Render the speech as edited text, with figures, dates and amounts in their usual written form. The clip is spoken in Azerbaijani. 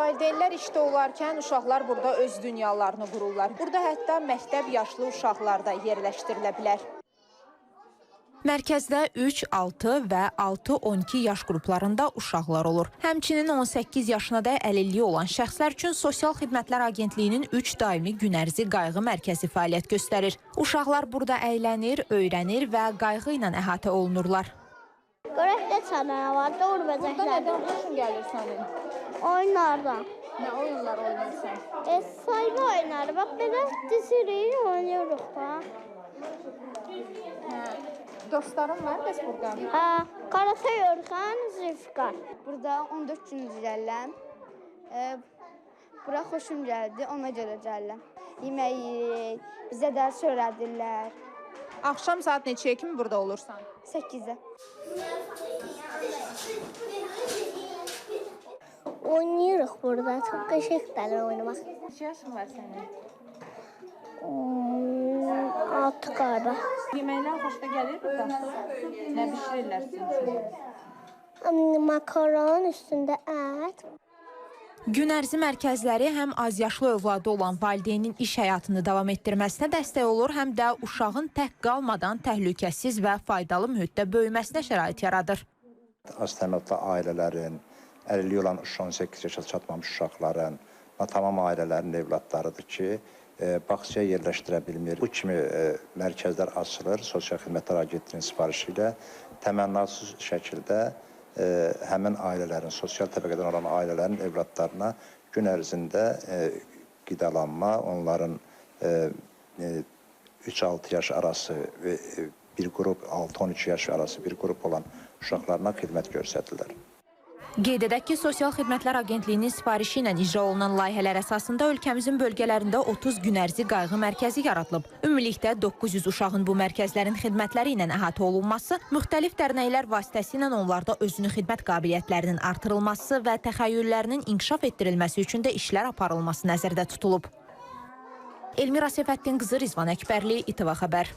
Valideynlər işdə olarkən uşaqlar burada öz dünyalarını qururlar. Burada hətta məktəb yaşlı uşaqlar da yerləşdirilə bilər. Mərkəzdə 3, 6 və 6-12 yaş qruplarında uşaqlar olur. Həmçinin 18 yaşına da əlilliyi olan şəxslər üçün Sosial Xidmətlər Agentliyinin 3 daimi günərzi qayğı mərkəzi fəaliyyət göstərir. Uşaqlar burada əylənir, öyrənir və qayğı ilə əhatə olunurlar. Görəkdə çadana var, doğru bəcəklər. Burada nədən xoşun gəlir sənin? Oyunlardan. Nə oyunlar oynarsan? Sayı oyunları, bax belə dizirik, oynuyoruz da. Dostlarım var bəs burada? Qarata Yorğan, Zülfikar. Burada 14 gün gəlirəm. Bura xoşum gəldi, ona görə gəlirəm. Yemək yeyirik, bizə dərs öyrədirlər. Axşam saat neçəyə kimi burada olursan? 8-ə. Oynayırıq burada, çox qəşəngdir oynamaq. Neçə yaşın var sənin? 6 qaba. Yeməklər xoşuna gəlir burada? Nə bişirirlər sizin üçün? Makaron üstündə ət. Gün ərzi mərkəzləri həm azyaşlı övladı olan valideynin iş həyatını davam etdirməsinə dəstək olur, həm də uşağın tək qalmadan təhlükəsiz və faydalı mühitdə böyüməsinə şərait yaradır. Az təminatlı ailələrin, əlilliyi olan 18 yaşa çatmamış uşaqların, tamam ailələrin evladlarıdır ki, bağçaya yerləşdirə bilmir. Bu kimi mərkəzlər açılır, Sosial Xidmətlər Agentliyinin sifarişi ilə təmənnasız şəkildə həmin ailələrin, sosial təbəqədən olan ailələrin evladlarına gün ərzində qidalanma, onların 3-6 yaş arası və bir qrup 6-12 yaş arası bir qrup olan uşaqlarına xidmət göstərilir. Qeyd edək ki, Sosial Xidmətlər Agentliyinin sifarişi ilə icra olunan layihələr əsasında ölkəmizin bölgələrində 30 gün ərzi qayğı mərkəzi yaradılıb. Ümumilikdə 900 uşağın bu mərkəzlərin xidmətləri ilə əhatə olunması, müxtəlif dərnəklər vasitəsilə onlarda özünü xidmət qabiliyyətlərinin artırılması və təxəyyüllərinin inkişaf etdirilməsi üçün də işlər aparılması nəzərdə tutulub. Elmira Seyfəddin qızı, Rizvan Əkbərli, İTV Xəbər.